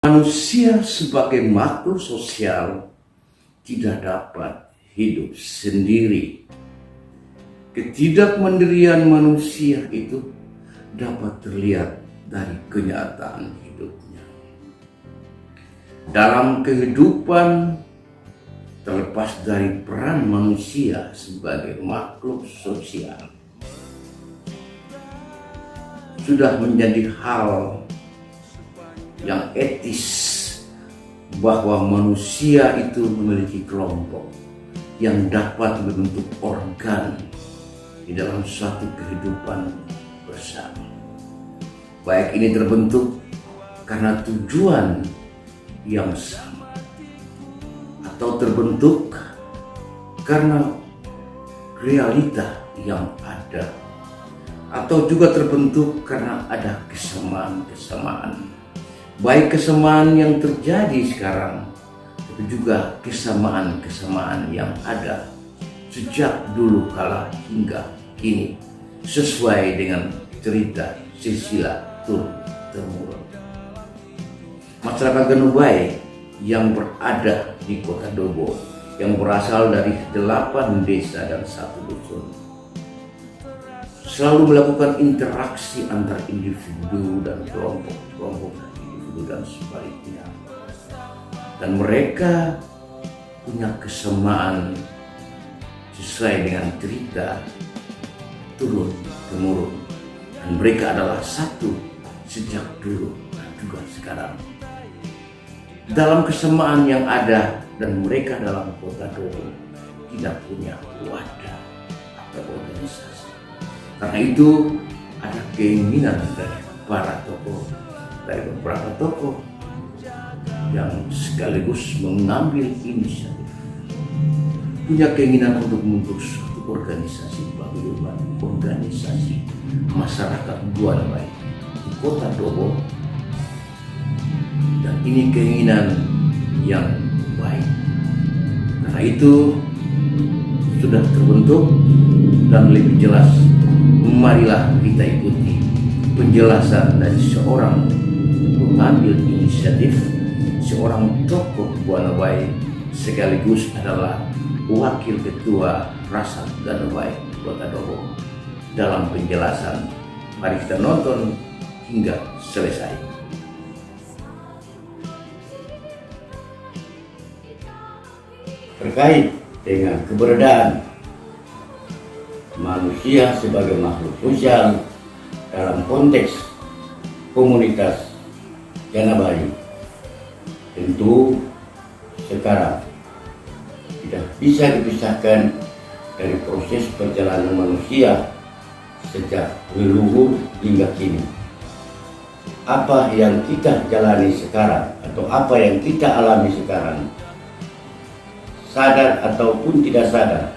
Manusia sebagai makhluk sosial tidak dapat hidup sendiri. Ketidakmandirian manusia itu dapat terlihat dari kenyataan hidupnya. Dalam kehidupan, terlepas dari peran manusia sebagai makhluk sosial, sudah menjadi hal yang etis bahwa manusia itu memiliki kelompok yang dapat membentuk organ di dalam suatu kehidupan bersama. Baik ini terbentuk karena tujuan yang sama atau terbentuk karena realita yang ada, atau juga terbentuk karena ada kesamaan-kesamaan. Baik kesamaan yang terjadi sekarang, tapi juga kesamaan-kesamaan yang ada sejak dulu kala hingga kini, sesuai dengan cerita silsilah turun-temurun. Masyarakat Ganubai yang berada di Kota Dobo, yang berasal dari 8 desa dan 1 dusun, selalu melakukan interaksi antar individu dan kelompok dan sebaliknya, dan mereka punya kesamaan sesuai dengan cerita turun temurun, dan mereka adalah satu sejak dulu dan juga sekarang. Dalam kesamaan yang ada, dan mereka dalam Kota Dobo tidak punya wadah atau organisasi. Karena itu ada keinginan dari para tokoh, dari beberapa tokoh yang sekaligus mengambil inisiatif, punya keinginan untuk membentuk suatu organisasi paguyuban, organisasi masyarakat Ganubai di Kota Dobo, dan ini keinginan yang baik. Karena itu sudah terbentuk, dan lebih jelas marilah kita ikuti penjelasan dari seorang mengambil inisiatif, seorang tokoh Ganubai sekaligus adalah wakil ketua Rasat Ganubai Kota Dobo dalam penjelasan. Mari kita nonton hingga selesai. Terkait dengan keberadaan manusia sebagai makhluk sosial dalam konteks komunitas Ganubai, tentu sekarang tidak bisa dipisahkan dari proses perjalanan manusia sejak leluhur hingga kini. Apa yang kita jalani sekarang atau apa yang kita alami sekarang, sadar ataupun tidak sadar,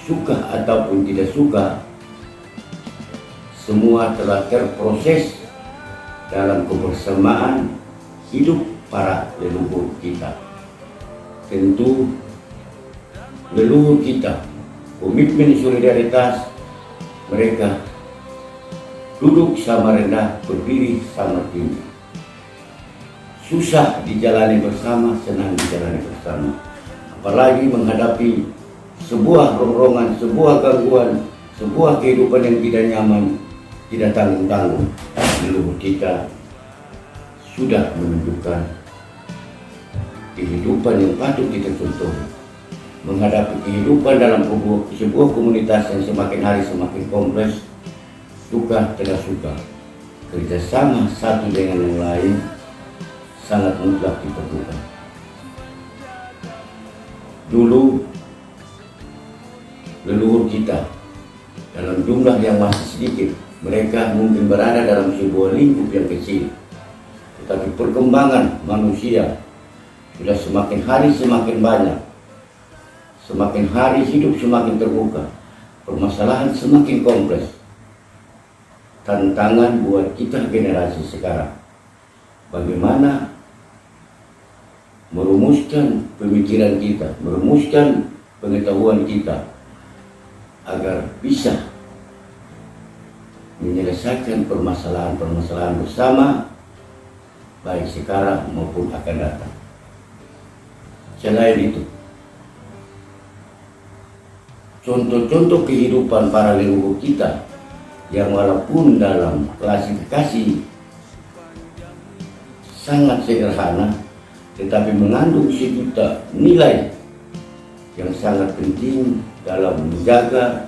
suka ataupun tidak suka, semua telah terproses dalam kebersamaan hidup para leluhur kita. Tentu leluhur kita, komitmen solidaritas mereka duduk sama rendah, berdiri sama tinggi. Susah dijalani bersama, senang dijalani bersama. Apalagi menghadapi sebuah ronrongan, sebuah gangguan, sebuah kehidupan yang tidak nyaman, tidak tanggung-tanggung. Leluhur kita sudah menunjukkan kehidupan yang patut kita contoh. Menghadapi kehidupan dalam sebuah komunitas yang semakin hari semakin kompleks, suka tidak suka, kerjasama satu dengan yang lain sangat mutlak diperlukan. Dulu leluhur kita dalam jumlah yang masih sedikit, mereka mungkin berada dalam sebuah lingkup yang kecil, tetapi perkembangan manusia sudah semakin hari semakin banyak, semakin hari hidup semakin terbuka, permasalahan semakin kompleks. Tantangan buat kita generasi sekarang, bagaimana merumuskan pemikiran kita, merumuskan pengetahuan kita agar bisa menyelesaikan permasalahan-permasalahan bersama baik sekarang maupun akan datang. Selain itu, contoh-contoh kehidupan para leluhur kita yang walaupun dalam klasifikasi sangat sederhana, tetapi mengandung sejuta nilai yang sangat penting dalam menjaga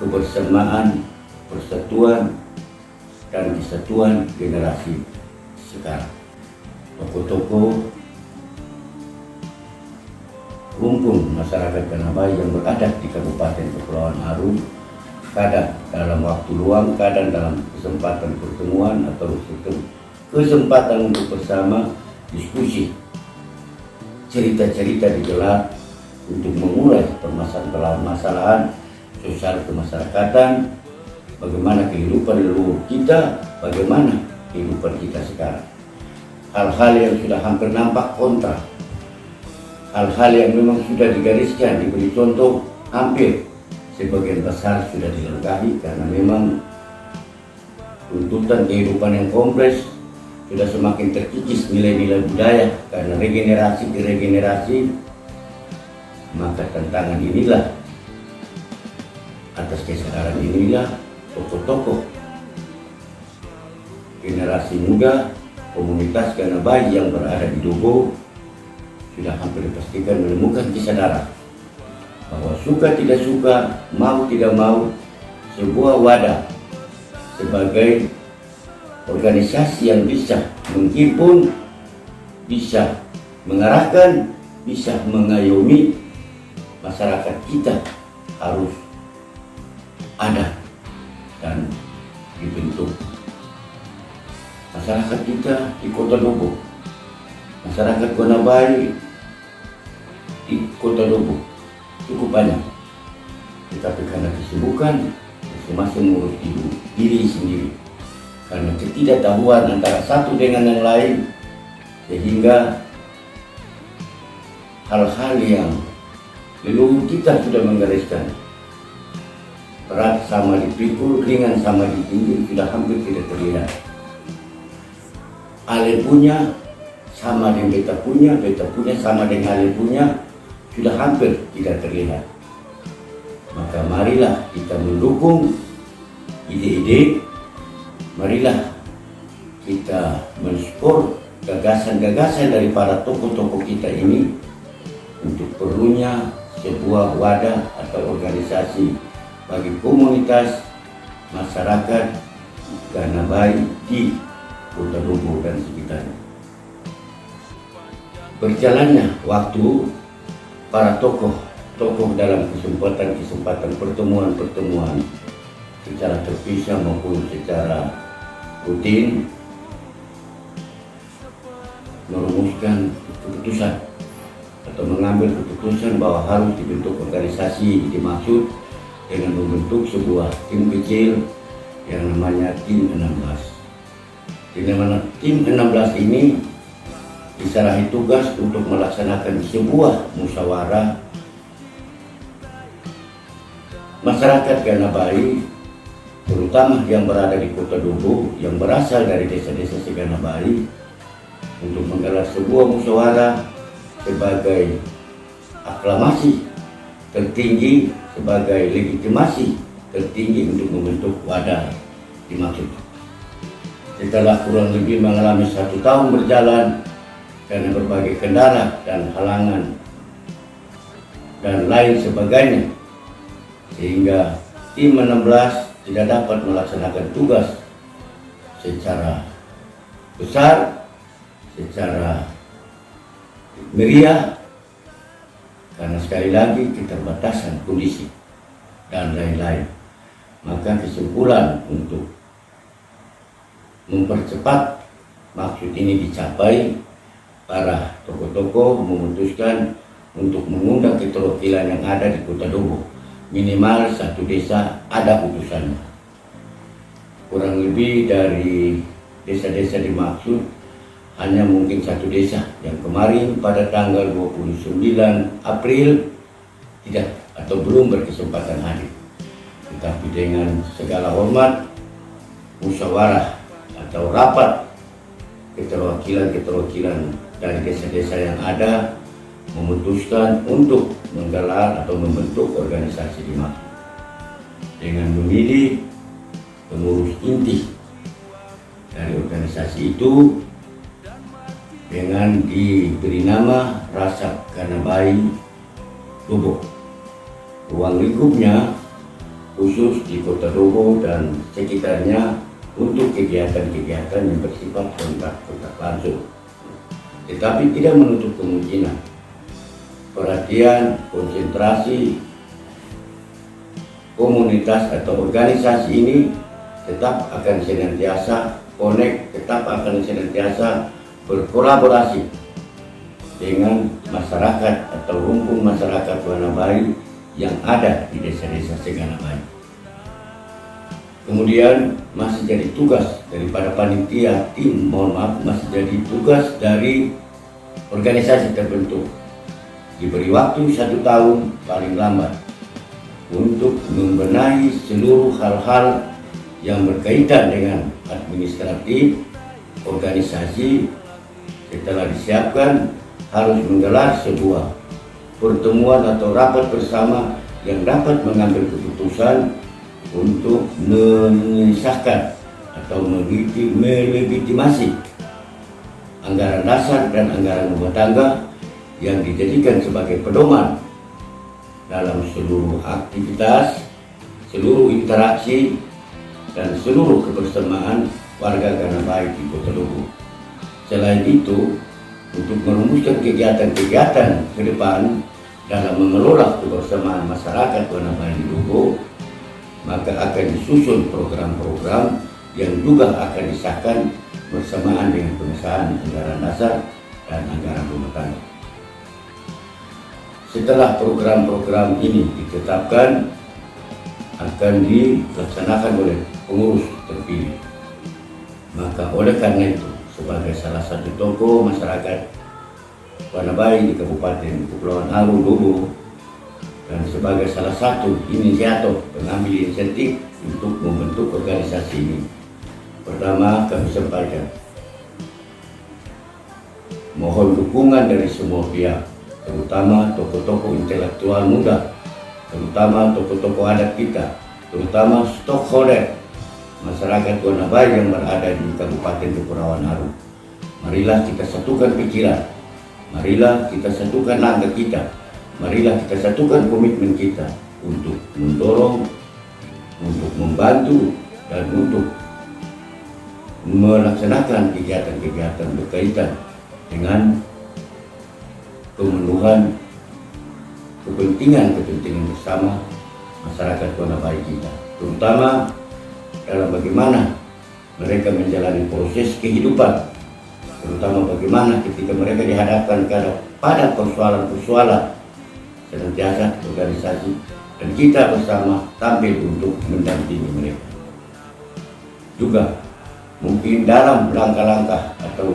kebersamaan, persatuan, dan kesatuan generasi sekarang. Tokoh-tokoh rumpun masyarakat Ganabai yang berada di Kabupaten Kepulauan Aru, kadang dalam waktu luang, kadang dalam kesempatan pertemuan atau kesempatan untuk bersama diskusi, cerita-cerita digelar untuk mengurai permasalahan-permasalahan sosial kemasyarakatan, bagaimana kehidupan leluhur kita, bagaimana kehidupan kita sekarang. Hal-hal yang sudah hampir nampak kontra, hal-hal yang memang sudah digariskan, diberi contoh, hampir sebagian besar sudah dilengkapi karena memang tuntutan kehidupan yang kompleks sudah semakin terkikis nilai-nilai budaya karena regenerasi ke regenerasi. Maka tantangan inilah, atas kesadaran inilah tokoh-tokoh generasi muda komunitas Ganabai yang berada di Dobo sudah hampir dipastikan menemukan kesadaran bahwa suka tidak suka, mau tidak mau, sebuah wadah sebagai organisasi yang bisa menghimpun, bisa mengarahkan, bisa mengayomi masyarakat kita harus ada dan dibentuk. Masyarakat kita di Kota Dobo, masyarakat Ganabai di Kota Dobo cukup banyak, tetapi karena kesibukan masing-masing mengurus diri sendiri, karena ketidaktahuan antara satu dengan yang lain, sehingga hal-hal yang leluhur kita sudah menggariskan, berat sama dipikul, ringan sama ditinjau, sudah hampir tidak terlihat. Ale punya sama dengan beta punya sama dengan ale punya, sudah hampir tidak terlihat. Maka marilah kita mendukung ide-ide, marilah kita mensupport gagasan-gagasan dari para tokoh-tokoh kita ini untuk perlunya sebuah wadah atau organisasi bagi komunitas masyarakat Ganabai di Kota Dobo dan sekitarnya. Berjalannya waktu, para tokoh dalam kesempatan pertemuan secara terpisah maupun secara rutin merumuskan keputusan atau mengambil keputusan bahwa harus dibentuk organisasi dimaksud dengan membentuk sebuah tim kecil yang namanya tim 16. Di mana tim 16 ini diserahi tugas untuk melaksanakan sebuah musyawarah masyarakat Ganabai, terutama yang berada di Kota Dobo, yang berasal dari desa-desa se-Ganabai, untuk menggelar sebuah musyawarah sebagai aklamasi tertinggi, sebagai legitimasi tertinggi untuk membentuk wadah dimaksud. Setelah kurang lebih mengalami 1 tahun berjalan karena berbagai kendala dan halangan dan lain sebagainya, sehingga tim 16 tidak dapat melaksanakan tugas secara besar, secara meriah, karena sekali lagi keterbatasan kondisi dan lain-lain. Maka kesimpulan untuk mempercepat maksud ini dicapai, para tokoh-tokoh memutuskan untuk mengundang keterwakilan yang ada di Kota Dobo, minimal 1 desa ada utusannya. Kurang lebih dari desa-desa dimaksud hanya mungkin 1 desa yang kemarin pada tanggal 29 April tidak atau belum berkesempatan hadir. Tetapi dengan segala hormat, musyawarah atau rapat keterwakilan dari desa-desa yang ada memutuskan untuk menggelar atau membentuk organisasi di Maki dengan memilih pengurus inti dari organisasi itu dengan diberi nama Rasap Ganabai Dobo. Ruang lingkupnya khusus di Kota Dobo dan sekitarnya untuk kegiatan-kegiatan yang bersifat kontak langsung, tetapi tidak menutup kemungkinan perhatian, konsentrasi komunitas atau organisasi ini tetap akan senantiasa connect, tetap akan senantiasa berkolaborasi dengan masyarakat atau rumpun masyarakat Ganabai yang ada di desa-desa Ganabai. Kemudian masih jadi tugas daripada panitia masih jadi tugas dari organisasi terbentuk, diberi waktu 1 tahun paling lambat untuk membenahi seluruh hal-hal yang berkaitan dengan administratif organisasi. Setelah disiapkan, harus menggelar sebuah pertemuan atau rapat bersama yang dapat mengambil keputusan untuk menyisahkan atau melegitimasi anggaran dasar dan anggaran rumah tangga yang dijadikan sebagai pedoman dalam seluruh aktivitas, seluruh interaksi, dan seluruh kebersamaan warga Ganabai di Kota Dobo. Selain itu, untuk merumuskan kegiatan-kegiatan ke depan dalam mengelola kebersamaan masyarakat Ganabai di Dobo, maka akan disusun program-program yang juga akan disahkan bersamaan dengan pengesahan anggaran dasar dan anggaran rumah tangga. Setelah program-program ini ditetapkan, akan dilaksanakan oleh pengurus terpilih. Maka oleh karena itu, sebagai salah satu tokoh masyarakat Ganabai di Kabupaten Kepulauan Aru Dobo dan sebagai salah satu inisiator pengambil inisiatif untuk membentuk organisasi ini, pertama kami sampaikan mohon dukungan dari semua pihak, terutama tokoh-tokoh intelektual muda, terutama tokoh-tokoh adat kita, terutama stakeholder masyarakat Ganabai yang berada di Kabupaten Kepulauan Aru. Marilah kita satukan pikiran, marilah kita satukan langkah kita, marilah kita satukan komitmen kita untuk mendorong, untuk membantu, dan untuk melaksanakan kegiatan-kegiatan berkaitan dengan pemenuhan kepentingan bersama masyarakat Ganabai kita, terutama dalam bagaimana mereka menjalani proses kehidupan, terutama bagaimana ketika mereka dihadapkan pada persoalan-persoalan, senantiasa organisasi dan kita bersama tampil untuk mendampingi mereka. Juga mungkin dalam langkah-langkah atau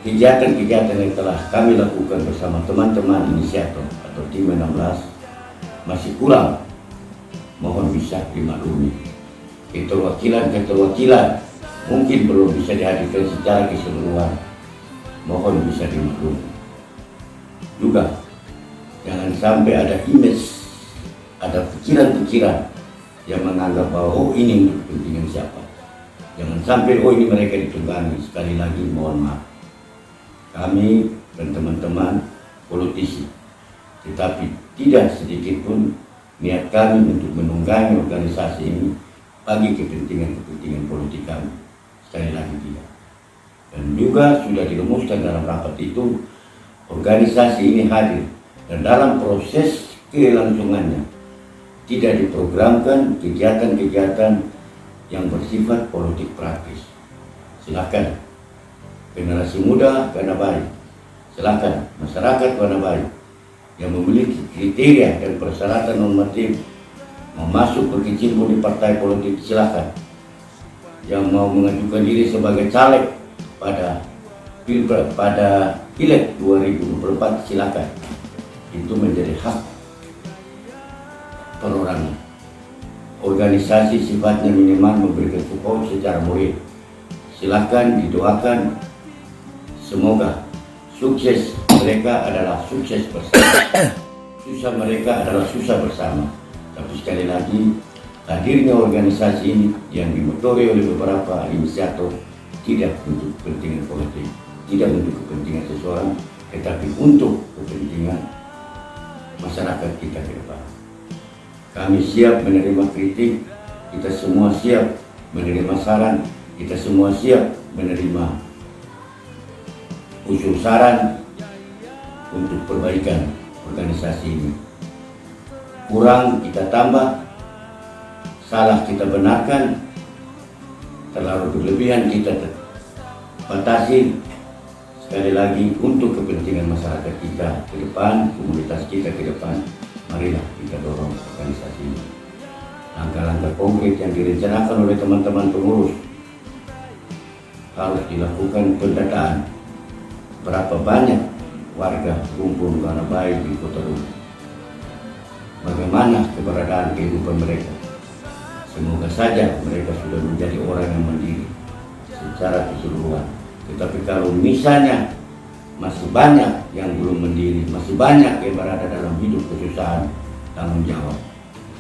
kegiatan-kegiatan yang telah kami lakukan bersama teman-teman inisiator atau tim 16 masih kurang, mohon bisa dimaklumi. Keterwakilan mungkin belum bisa dihadirkan secara keseluruhan, mohon bisa dimaklumi. Juga jangan sampai ada image, ada pikiran-pikiran yang menganggap bahwa oh ini untuk kepentingan siapa. Jangan sampai oh ini mereka ditunggangi. Sekali lagi mohon maaf, kami dan teman-teman politisi, tetapi tidak sedikit pun niat kami untuk menunggangi organisasi ini bagi kepentingan politik kami. Sekali lagi tidak. Dan juga sudah dirumuskan dalam rapat itu, organisasi ini hadir dan dalam proses kelangsungannya tidak diprogramkan kegiatan-kegiatan yang bersifat politik praktis. Silakan generasi muda Ganabai, silakan masyarakat Ganabai yang memiliki kriteria dan persyaratan normatif mau masuk berkecimpung di partai politik, silakan. Yang mau mengajukan diri sebagai caleg pada Pileg 2024, silakan. Itu menjadi hak perorangan. Organisasi sifatnya minimal memberikan support secara moral. Silakan didoakan Semoga sukses mereka adalah sukses bersama, susah mereka adalah susah bersama. Tapi sekali lagi, hadirnya organisasi ini yang dimotori oleh beberapa inisiator tidak untuk kepentingan politik, tidak untuk kepentingan seseorang, tetapi untuk kepentingan masyarakat kita ke depan. Kami siap menerima kritik, kita semua siap menerima saran, kita semua siap menerima usul saran untuk perbaikan organisasi ini. Kurang kita tambah, salah kita benarkan, terlalu berlebihan kita batasi. Sekali lagi, untuk kepentingan masyarakat kita ke depan, komunitas kita ke depan, marilah kita dorong organisasi ini. Langkah-langkah konkret yang direncanakan oleh teman-teman pengurus harus dilakukan pendataan berapa banyak warga rumpun Ganobai di Kota Luwu. Bagaimana keberadaan kehidupan mereka. Semoga saja mereka sudah menjadi orang yang mandiri secara keseluruhan. Tetapi kalau misalnya masih banyak yang belum mandiri, masih banyak yang berada dalam hidup kesusahan, tanggung jawab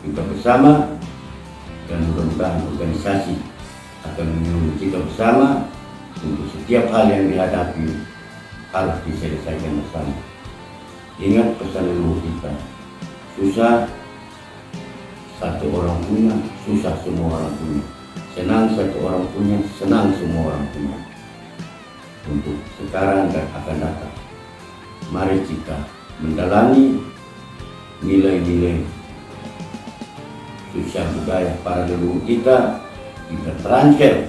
kita bersama, dan mudah-mudahan organisasi akan menyuruh kita bersama untuk setiap hal yang dihadapi harus diselesaikan bersama. Ingat pesan leluhur kita, susah satu orang punya, susah semua orang punya. Senang satu orang punya, senang semua orang punya. Untuk sekarang dan akan datang, mari kita mendalami nilai-nilai sosial budaya para leluhur kita transfer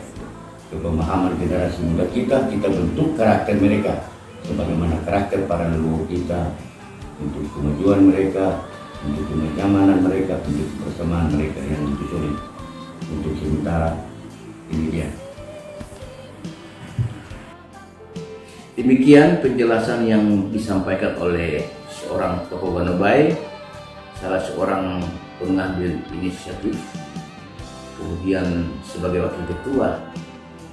ke pemahaman generasi muda kita bentuk karakter mereka sebagaimana karakter para leluhur kita, untuk kemajuan mereka, untuk kenyamanan mereka, untuk kebersamaan mereka yang lebih solid. Untuk sementara ini dia. Demikian penjelasan yang disampaikan oleh seorang tokoh Ganobai, salah seorang pengambil inisiatif, kemudian sebagai wakil ketua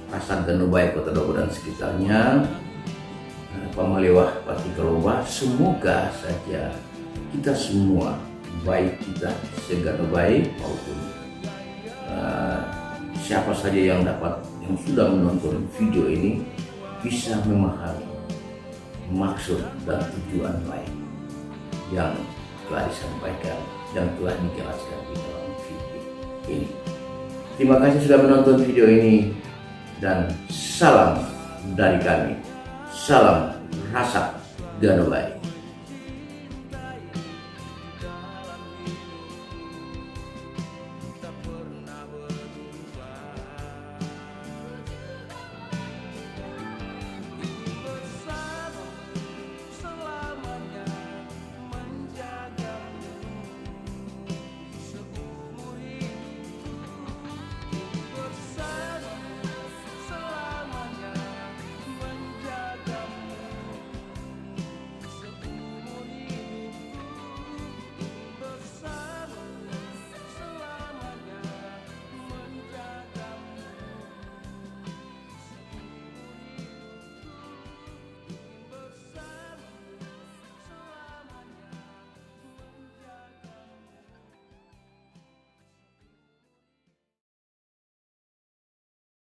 Pasar Ganobai Kota Dobo dan sekitarnya, Pamalewah Pati Kaloba. Semoga saja kita semua, baik kita se-Ganobai maupun siapa saja yang sudah menonton video ini, bisa memahami maksud dan tujuan baik yang telah disampaikan dan telah dijelaskan di dalam video ini. Terima kasih sudah menonton video ini, dan salam dari kami, salam Rasak Ganobai.